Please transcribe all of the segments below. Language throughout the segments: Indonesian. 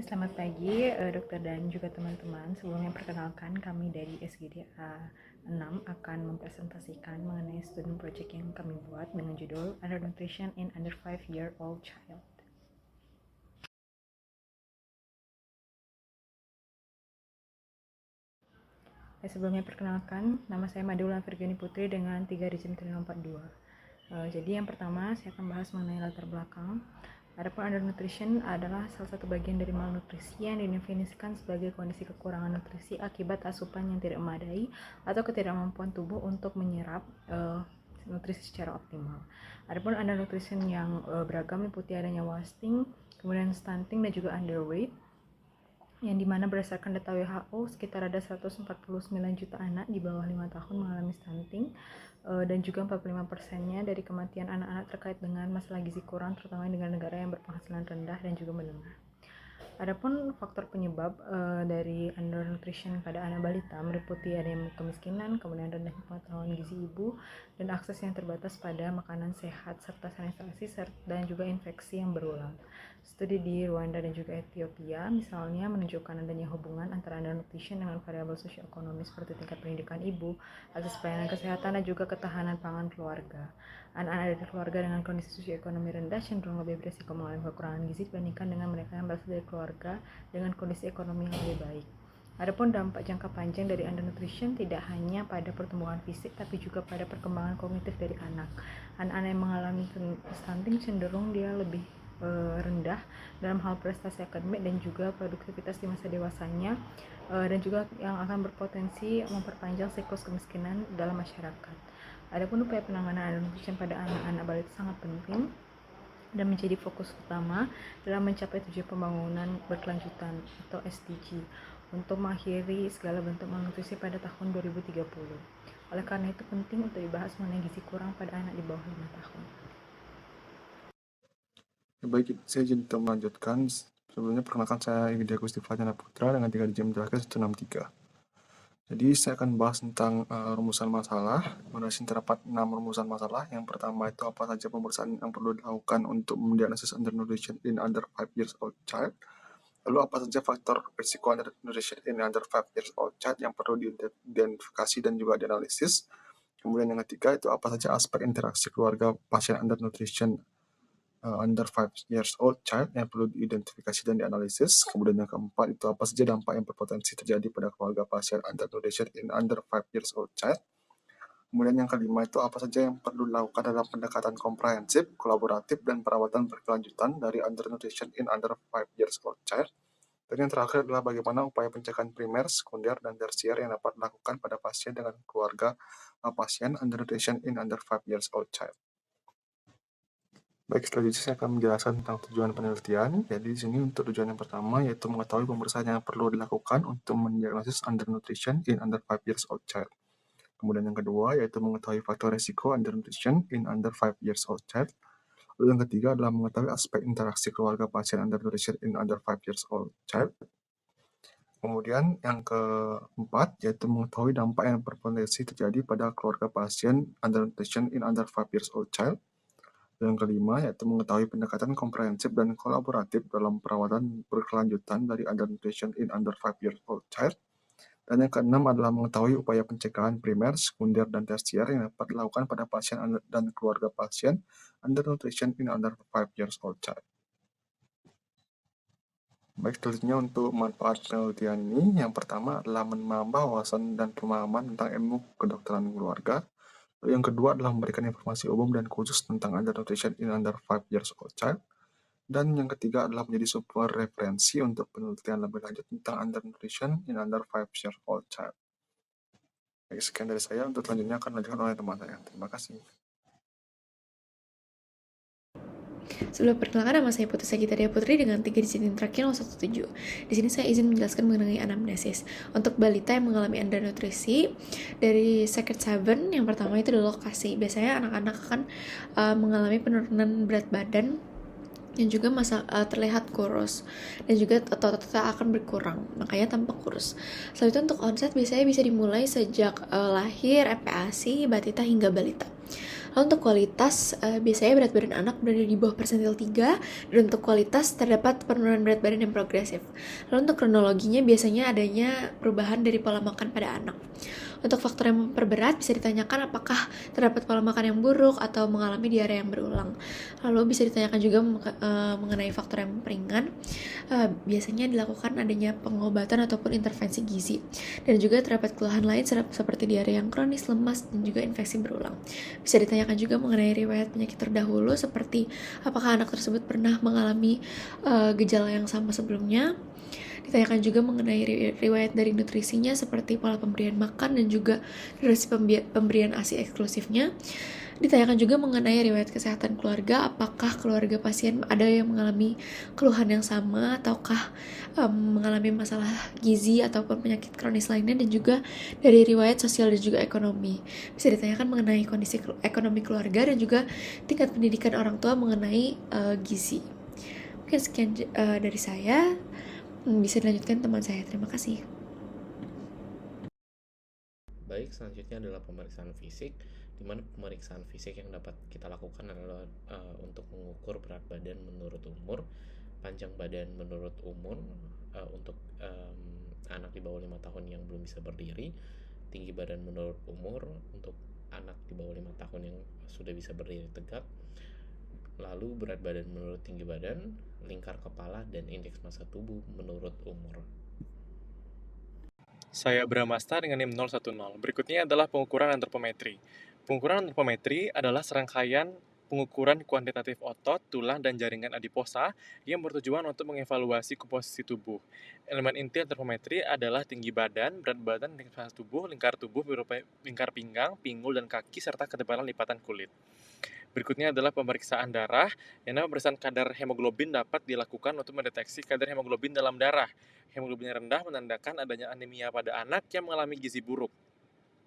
Selamat pagi, dokter dan juga teman-teman. Sebelumnya perkenalkan kami dari SGD A6 akan mempresentasikan mengenai student project yang kami buat dengan judul Undernutrition in Under 5-Year-Old Child. Sebelumnya perkenalkan, nama saya Madula Virgiani Putri dengan 3 digit 342. Jadi yang pertama saya akan bahas mengenai latar belakang. Adapun undernutrition adalah salah satu bagian dari malnutrisi yang didefinisikan sebagai kondisi kekurangan nutrisi akibat asupan yang tidak memadai atau ketidakmampuan tubuh untuk menyerap nutrisi secara optimal. Adapun undernutrition yang beragam meliputi adanya wasting, kemudian stunting dan juga underweight, yang dimana berdasarkan data WHO sekitar ada 149 juta anak di bawah 5 tahun mengalami stunting, dan juga 45%-nya dari kematian anak-anak terkait dengan masalah gizi kurang, terutama dengan negara yang berpenghasilan rendah dan juga menengah. Adapun faktor penyebab dari undernutrition pada anak balita meliputi adanya kemiskinan, kemudian rendahnya pengetahuan gizi ibu, dan akses yang terbatas pada makanan sehat serta sanitasi dan juga infeksi yang berulang. Studi di Rwanda dan juga Ethiopia misalnya menunjukkan adanya hubungan antara undernutrition dengan variabel sosioekonomi seperti tingkat pendidikan ibu, akses pelayanan kesehatan, dan juga ketahanan pangan keluarga. Anak-anak dari keluarga dengan kondisi sosioekonomi rendah cenderung lebih beresiko mengalami kekurangan gizi dibandingkan dengan mereka yang berasal dari keluarga dengan kondisi ekonomi yang lebih baik. Adapun dampak jangka panjang dari undernutrition tidak hanya pada pertumbuhan fisik tapi juga pada perkembangan kognitif dari anak. Anak-anak yang mengalami stunting cenderung dia lebih rendah dalam hal prestasi akademik dan juga produktivitas di masa dewasanya, dan juga yang akan berpotensi memperpanjang siklus kemiskinan dalam masyarakat. Adapun upaya penanganan undernutrition pada anak-anak balita sangat penting dan menjadi fokus utama dalam mencapai tujuan pembangunan berkelanjutan atau SDG untuk mengakhiri segala bentuk malnutrisi pada tahun 2030. Oleh karena itu penting untuk dibahas mengenai gizi kurang pada anak di bawah 5 tahun. Baik, saya izin untuk melanjutkan. Sebelumnya perkenalkan saya Widya Gusti Fajar Putra dengan 3 digit terakhir 163. Jadi saya akan bahas tentang rumusan masalah. Pada sini terdapat 6 rumusan masalah. Yang pertama itu apa saja pemeriksaan yang perlu dilakukan untuk mendiagnosis undernutrition in under 5 years old child. Lalu apa saja faktor risiko undernutrition in under 5 years old child yang perlu diidentifikasi dan juga dianalisis. Kemudian yang ketiga itu apa saja aspek interaksi keluarga pasien undernutrition under 5 years old child yang perlu diidentifikasi dan dianalisis. Kemudian yang keempat itu apa saja dampak yang berpotensi terjadi pada keluarga pasien undernutrition in under 5 years old child. Kemudian yang kelima itu apa saja yang perlu dilakukan dalam pendekatan komprehensif, kolaboratif, dan perawatan berkelanjutan dari undernutrition in under 5 years old child. Dan yang terakhir adalah bagaimana upaya pencegahan primer, sekunder, dan tersier yang dapat dilakukan pada pasien dengan keluarga pasien undernutrition in under 5 years old child. Baik, selanjutnya saya akan menjelaskan tentang tujuan penelitian. Jadi di sini untuk tujuan yang pertama yaitu mengetahui pemeriksaan yang perlu dilakukan untuk mendiagnosis undernutrition in under 5 years old child. Kemudian yang kedua yaitu mengetahui faktor resiko undernutrition in under 5 years old child. Lalu yang ketiga adalah mengetahui aspek interaksi keluarga pasien undernutrition in under 5 years old child. Kemudian yang keempat yaitu mengetahui dampak yang berpotensi terjadi pada keluarga pasien undernutrition in under 5 years old child. Yang kelima yaitu mengetahui pendekatan komprehensif dan kolaboratif dalam perawatan berkelanjutan dari undernutrition in under 5 years old child. Dan yang keenam adalah mengetahui upaya pencegahan primer, sekunder, dan tersier yang dapat dilakukan pada pasien dan keluarga pasien undernutrition in under 5 years old child. Baik, selanjutnya untuk manfaat penelitian ini, yang pertama adalah menambah wawasan dan pemahaman tentang ilmu kedokteran keluarga. Yang kedua adalah memberikan informasi umum dan khusus tentang undernutrition in under 5 years old child. Dan yang ketiga adalah menjadi sumber referensi untuk penelitian lebih lanjut tentang undernutrition in under 5 years old child. Baik, sekian dari saya. Untuk selanjutnya akan dilanjutkan oleh teman saya. Terima kasih. Sebelum perkenalkan, nama saya Putri Sagitaria Putri dengan 3 digit terakhir 017. Di sini saya izin menjelaskan mengenai anamnesis. Untuk balita yang mengalami undernutrisi, dari Secret 7, yang pertama itu adalah lokasi. Biasanya anak-anak akan mengalami penurunan berat badan dan juga terlihat kurus dan juga otot akan berkurang, makanya tampak kurus. Selanjutnya untuk onset biasanya bisa dimulai sejak lahir, MPASI, batita hingga balita. Lalu untuk kualitas, biasanya berat badan anak berada di bawah persentil 3, dan untuk kualitas terdapat penurunan berat badan yang progresif. Lalu untuk kronologinya biasanya adanya perubahan dari pola makan pada anak. Untuk faktor yang memperberat bisa ditanyakan apakah terdapat pola makan yang buruk atau mengalami diare yang berulang. Lalu bisa ditanyakan juga mengenai faktor yang memperingan. Biasanya dilakukan adanya pengobatan ataupun intervensi gizi. Dan juga terdapat keluhan lain seperti diare yang kronis, lemas, dan juga infeksi berulang. Bisa ditanyakan juga mengenai riwayat penyakit terdahulu seperti apakah anak tersebut pernah mengalami gejala yang sama sebelumnya. Ditanyakan juga mengenai riwayat dari nutrisinya seperti pola pemberian makan dan juga durasi pemberian ASI eksklusifnya. Ditanyakan juga mengenai riwayat kesehatan keluarga, apakah keluarga pasien ada yang mengalami keluhan yang sama ataukah mengalami masalah gizi ataupun penyakit kronis lainnya, dan juga dari riwayat sosial dan juga ekonomi. Bisa ditanyakan mengenai kondisi ekonomi keluarga dan juga tingkat pendidikan orang tua mengenai gizi. Mungkin sekian dari saya. Bisa dilanjutkan teman saya. Terima kasih. Baik, selanjutnya adalah pemeriksaan fisik, di mana pemeriksaan fisik yang dapat kita lakukan adalah untuk mengukur berat badan menurut umur, panjang badan menurut umur untuk anak di bawah 5 tahun yang belum bisa berdiri, tinggi badan menurut umur untuk anak di bawah 5 tahun yang sudah bisa berdiri tegak, lalu berat badan menurut tinggi badan, lingkar kepala, dan indeks massa tubuh menurut umur. Saya Bramasta dengan NIM 010. Berikutnya adalah pengukuran antropometri. Pengukuran antropometri adalah serangkaian pengukuran kuantitatif otot, tulang, dan jaringan adiposa yang bertujuan untuk mengevaluasi komposisi tubuh. Elemen inti antropometri adalah tinggi badan, berat badan, indeks massa tubuh, lingkar tubuh berupa lingkar pinggang, pinggul, dan kaki, serta ketebalan lipatan kulit. Berikutnya adalah pemeriksaan darah, yang namanya pemeriksaan kadar hemoglobin dapat dilakukan untuk mendeteksi kadar hemoglobin dalam darah. Hemoglobin yang rendah menandakan adanya anemia pada anak yang mengalami gizi buruk.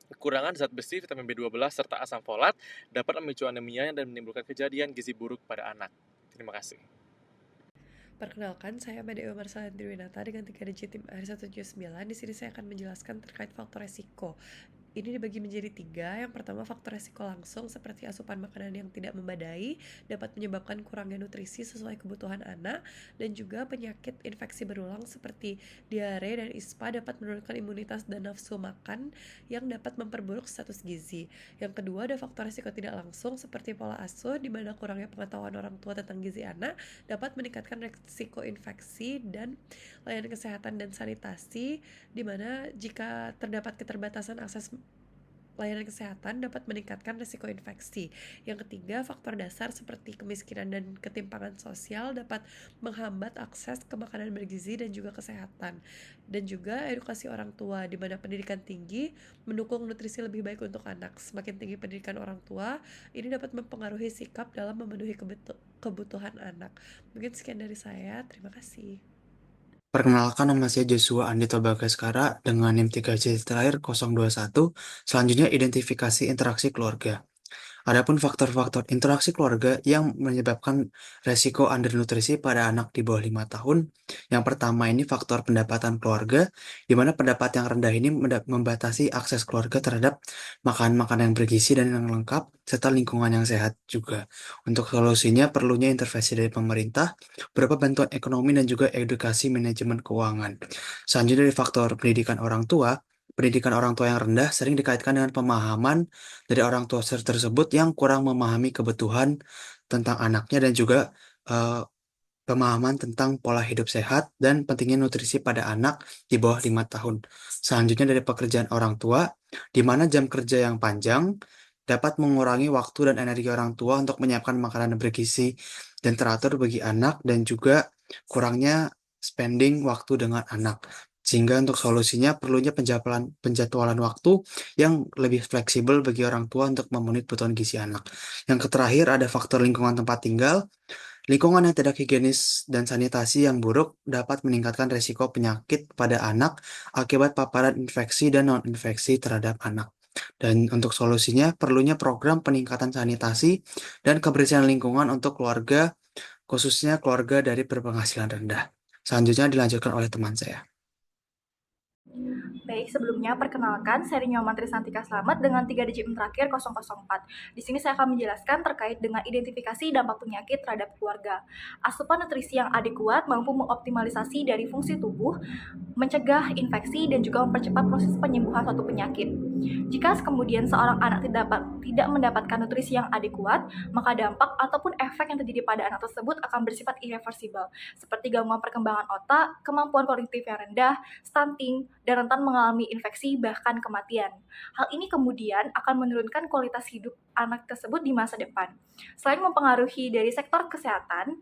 Kekurangan zat besi, vitamin B12, serta asam folat dapat memicu anemia dan menimbulkan kejadian gizi buruk pada anak. Terima kasih. Perkenalkan, saya Madewa Marsala Triwinata dengan 3 digit tim R179. Di sini saya akan menjelaskan terkait faktor resiko. Ini dibagi menjadi 3. Yang pertama, faktor resiko langsung seperti asupan makanan yang tidak memadai dapat menyebabkan kurangnya nutrisi sesuai kebutuhan anak, dan juga penyakit infeksi berulang seperti diare dan ISPA dapat menurunkan imunitas dan nafsu makan yang dapat memperburuk status gizi. Yang kedua, ada faktor resiko tidak langsung seperti pola asuh, di mana kurangnya pengetahuan orang tua tentang gizi anak dapat meningkatkan resiko infeksi dan layanan kesehatan dan sanitasi, di mana jika terdapat keterbatasan akses layanan kesehatan dapat meningkatkan risiko infeksi. Yang ketiga, faktor dasar seperti kemiskinan dan ketimpangan sosial dapat menghambat akses ke makanan bergizi dan juga kesehatan. Dan juga edukasi orang tua, di mana pendidikan tinggi mendukung nutrisi lebih baik untuk anak. Semakin tinggi pendidikan orang tua, ini dapat mempengaruhi sikap dalam memenuhi kebutuhan anak. Mungkin sekian dari saya. Terima kasih. Perkenalkan, nama saya Joshua Andito Bagaskara dengan NIM 3 digit terakhir 021. Selanjutnya identifikasi interaksi keluarga. Adapun faktor-faktor interaksi keluarga yang menyebabkan resiko undernutrisi pada anak di bawah 5 tahun. Yang pertama ini faktor pendapatan keluarga, di mana pendapat yang rendah ini membatasi akses keluarga terhadap makanan-makanan yang bergizi dan yang lengkap, serta lingkungan yang sehat juga. Untuk solusinya perlunya intervensi dari pemerintah, berupa bantuan ekonomi dan juga edukasi manajemen keuangan. Selanjutnya dari faktor pendidikan orang tua. Pendidikan orang tua yang rendah sering dikaitkan dengan pemahaman dari orang tua tersebut yang kurang memahami kebutuhan tentang anaknya dan juga pemahaman tentang pola hidup sehat dan pentingnya nutrisi pada anak di bawah 5 tahun. Selanjutnya dari pekerjaan orang tua, di mana jam kerja yang panjang dapat mengurangi waktu dan energi orang tua untuk menyiapkan makanan bergizi dan teratur bagi anak, dan juga kurangnya spending waktu dengan anak. Sehingga untuk solusinya perlunya penjadwalan waktu yang lebih fleksibel bagi orang tua untuk memenuhi kebutuhan gizi anak. Yang terakhir ada faktor lingkungan tempat tinggal. Lingkungan yang tidak higienis dan sanitasi yang buruk dapat meningkatkan risiko penyakit pada anak akibat paparan infeksi dan non-infeksi terhadap anak. Dan untuk solusinya perlunya program peningkatan sanitasi dan kebersihan lingkungan untuk keluarga, khususnya keluarga dari berpenghasilan rendah. Selanjutnya dilanjutkan oleh teman saya. Baik, sebelumnya perkenalkan saya Nyoman Trisantika Slamet dengan 3 digit terakhir 004. Di sini saya akan menjelaskan terkait dengan identifikasi dampak penyakit terhadap keluarga. Asupan nutrisi yang adekuat mampu mengoptimalisasi dari fungsi tubuh, mencegah infeksi, dan juga mempercepat proses penyembuhan suatu penyakit. Jika kemudian seorang anak tidak mendapatkan nutrisi yang adekuat, maka dampak ataupun efek yang terjadi pada anak tersebut akan bersifat irreversibel, seperti gangguan perkembangan otak, kemampuan kognitif yang rendah, stunting, dan rentan mengalami infeksi bahkan kematian. Hal ini kemudian akan menurunkan kualitas hidup anak tersebut di masa depan. Selain mempengaruhi dari sektor kesehatan,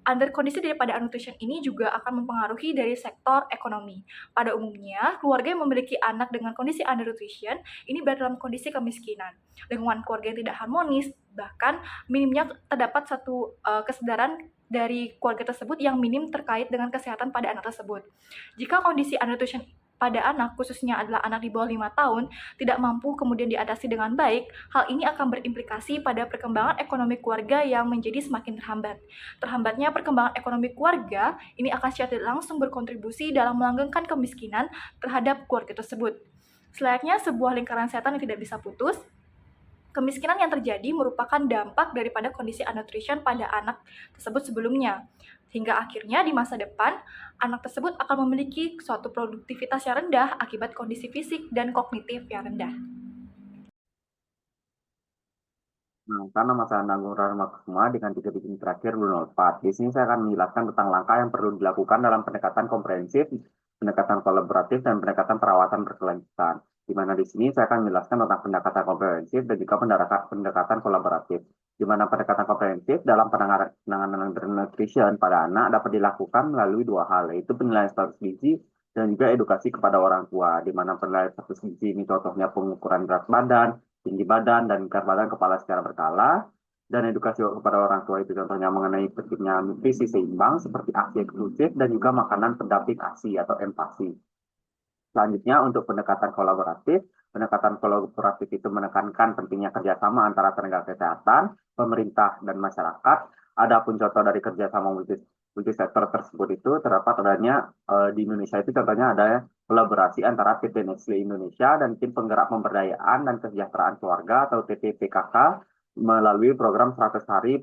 under kondisi daripada nutrition ini juga akan mempengaruhi dari sektor ekonomi. Pada umumnya, keluarga yang memiliki anak dengan kondisi undernutrition ini berada dalam kondisi kemiskinan. Lingkungan keluarga yang tidak harmonis, bahkan minimnya terdapat satu kesadaran dari keluarga tersebut yang minim terkait dengan kesehatan pada anak tersebut. Jika kondisi undernutrition pada anak, khususnya adalah anak di bawah 5 tahun, tidak mampu kemudian diatasi dengan baik, hal ini akan berimplikasi pada perkembangan ekonomi keluarga yang menjadi semakin terhambat. Terhambatnya perkembangan ekonomi keluarga ini akan secara tidak langsung berkontribusi dalam melanggengkan kemiskinan terhadap keluarga tersebut. Selayaknya sebuah lingkaran setan yang tidak bisa putus, kemiskinan yang terjadi merupakan dampak daripada kondisi undernutrition pada anak tersebut sebelumnya. Hingga akhirnya di masa depan, anak tersebut akan memiliki suatu produktivitas yang rendah akibat kondisi fisik dan kognitif yang rendah. Nah, karena saya Nanggung Rahmatullah dengan 3 digit terakhir 204. Di sini saya akan menjelaskan tentang langkah yang perlu dilakukan dalam pendekatan komprehensif, pendekatan kolaboratif, dan pendekatan perawatan berkelanjutan. Di mana di sini saya akan menjelaskan tentang pendekatan komprehensif dan juga pendekatan kolaboratif. Di mana pendekatan komprehensif dalam penanganan nutrition pada anak dapat dilakukan melalui 2 hal, yaitu penilaian status gizi dan juga edukasi kepada orang tua. Di mana penilaian status gizi ini contohnya pengukuran berat badan, tinggi badan, dan berat badan kepala secara berkala. Dan edukasi kepada orang tua itu contohnya mengenai pentingnya nutrisi seimbang seperti ASI eksklusif dan juga makanan pendamping ASI atau empasi. Selanjutnya untuk pendekatan kolaboratif itu menekankan pentingnya kerjasama antara tenaga kesehatan, pemerintah, dan masyarakat. Adapun contoh dari kerjasama multisektor tersebut itu terdapat adanya di Indonesia itu contohnya ada kolaborasi antara PT Nestle Indonesia dan tim penggerak pemberdayaan dan kesejahteraan keluarga atau TPPKK melalui program 100 hari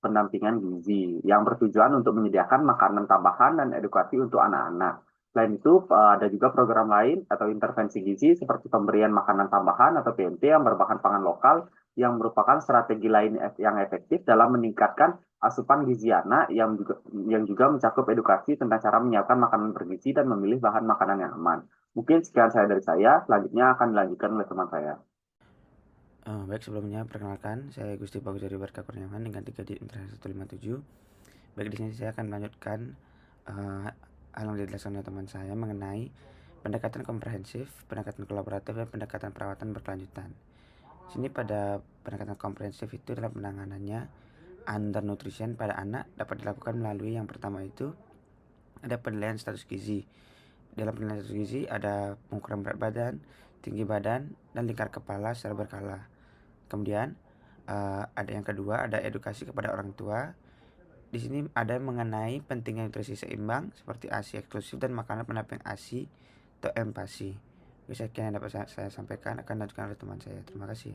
pendampingan gizi yang bertujuan untuk menyediakan makanan tambahan dan edukasi untuk anak-anak. Selain itu, ada juga program lain atau intervensi gizi seperti pemberian makanan tambahan atau PMT yang berbahan pangan lokal yang merupakan strategi lain yang efektif dalam meningkatkan asupan gizi anak yang juga mencakup edukasi tentang cara menyiapkan makanan bergizi dan memilih bahan makanan yang aman. Mungkin sekian dari saya, selanjutnya akan dilanjutkan oleh teman saya. Baik, sebelumnya perkenalkan, saya Gusti Bagus dari Barka Kurniawan dengan 3 digit 157. Baik, di sini saya akan melanjutkan hal yang dijelaskan oleh teman saya mengenai pendekatan komprehensif, pendekatan kolaboratif, dan pendekatan perawatan berkelanjutan. Di sini pada pendekatan komprehensif itu dalam penanganannya undernutrition pada anak dapat dilakukan melalui yang pertama itu ada penilaian status gizi. Dalam penilaian status gizi ada pengukuran berat badan, tinggi badan, dan lingkar kepala secara berkala. Kemudian ada yang kedua ada edukasi kepada orang tua. Di sini ada mengenai pentingnya nutrisi seimbang seperti ASI eksklusif dan makanan pendamping ASI atau empasi. Sekian yang dapat saya sampaikan, akan dilanjutkan oleh teman saya. Terima kasih.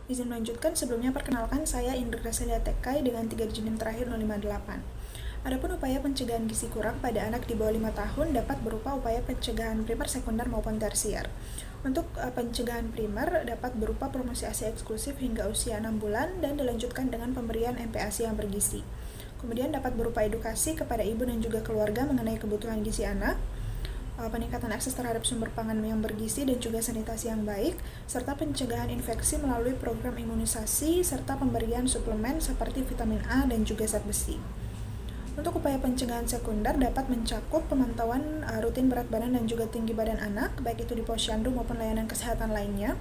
Izin melanjutkan, sebelumnya perkenalkan saya Indra Gracelia Tekai dengan 3 digit terakhir 058. Adapun upaya pencegahan gizi kurang pada anak di bawah 5 tahun dapat berupa upaya pencegahan primer, sekunder, maupun tersier. Untuk pencegahan primer dapat berupa promosi ASI eksklusif hingga usia 6 bulan dan dilanjutkan dengan pemberian MPASI yang bergizi. Kemudian dapat berupa edukasi kepada ibu dan juga keluarga mengenai kebutuhan gizi anak, peningkatan akses terhadap sumber pangan yang bergizi dan juga sanitasi yang baik, serta pencegahan infeksi melalui program imunisasi serta pemberian suplemen seperti vitamin A dan juga zat besi. Untuk upaya pencegahan sekunder dapat mencakup pemantauan rutin berat badan dan juga tinggi badan anak, baik itu di posyandu maupun layanan kesehatan lainnya.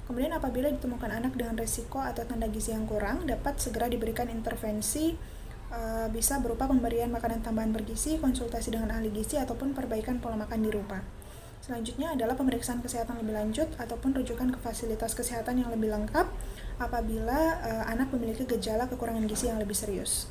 Kemudian apabila ditemukan anak dengan risiko atau tanda gizi yang kurang, dapat segera diberikan intervensi, bisa berupa pemberian makanan tambahan bergizi, konsultasi dengan ahli gizi, ataupun perbaikan pola makan di rumah. Selanjutnya adalah pemeriksaan kesehatan lebih lanjut ataupun rujukan ke fasilitas kesehatan yang lebih lengkap apabila anak memiliki gejala kekurangan gizi yang lebih serius.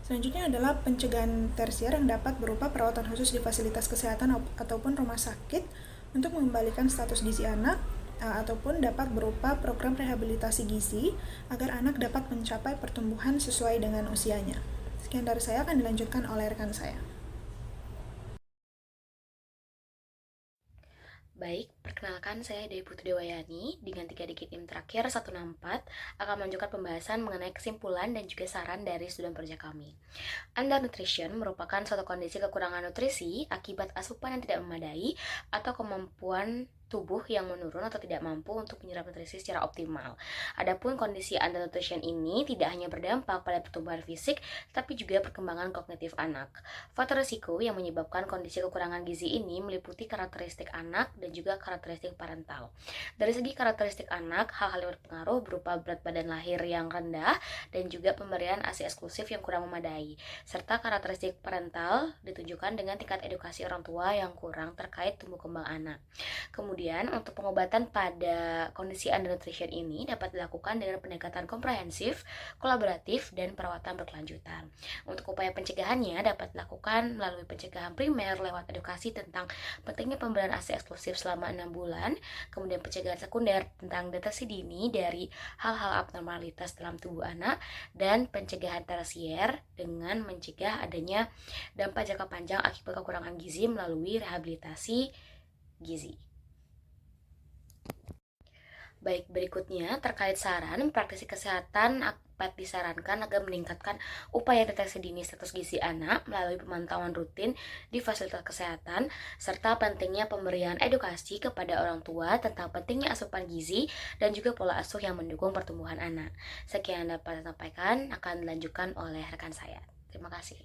Selanjutnya adalah pencegahan tersier yang dapat berupa perawatan khusus di fasilitas kesehatan ataupun rumah sakit untuk mengembalikan status gizi anak, ataupun dapat berupa program rehabilitasi gizi agar anak dapat mencapai pertumbuhan sesuai dengan usianya. Sekian dari saya, akan dilanjutkan oleh rekan saya. Baik, perkenalkan saya Dewi Putri Dewayani dengan 3 digit NIM terakhir 164 akan melanjutkan pembahasan mengenai kesimpulan dan juga saran dari student project kami. Undernutrition merupakan suatu kondisi kekurangan nutrisi akibat asupan yang tidak memadai atau kemampuan tubuh yang menurun atau tidak mampu untuk menyerap nutrisi secara optimal. Adapun kondisi undernutrition ini tidak hanya berdampak pada pertumbuhan fisik, tapi juga perkembangan kognitif anak. Faktor risiko yang menyebabkan kondisi kekurangan gizi ini meliputi karakteristik anak dan juga karakteristik parental. Dari segi karakteristik anak, hal-hal yang berpengaruh berupa berat badan lahir yang rendah dan juga pemberian ASI eksklusif yang kurang memadai, serta karakteristik parental ditunjukkan dengan tingkat edukasi orang tua yang kurang terkait tumbuh kembang anak. Kemudian, untuk pengobatan pada kondisi undernutrition ini dapat dilakukan dengan pendekatan komprehensif, kolaboratif, dan perawatan berkelanjutan. Untuk upaya pencegahannya dapat dilakukan melalui pencegahan primer lewat edukasi tentang pentingnya pemberian ASI eksklusif selama 6 bulan, kemudian pencegahan sekunder tentang deteksi dini dari hal-hal abnormalitas dalam tubuh anak, dan pencegahan tersier dengan mencegah adanya dampak jangka panjang akibat kekurangan gizi melalui rehabilitasi gizi. Baik, berikutnya terkait saran, praktisi kesehatan dapat disarankan agar meningkatkan upaya deteksi dini status gizi anak melalui pemantauan rutin di fasilitas kesehatan, serta pentingnya pemberian edukasi kepada orang tua tentang pentingnya asupan gizi dan juga pola asuh yang mendukung pertumbuhan anak. Sekian dapat saya sampaikan, akan dilanjutkan oleh rekan saya. Terima kasih.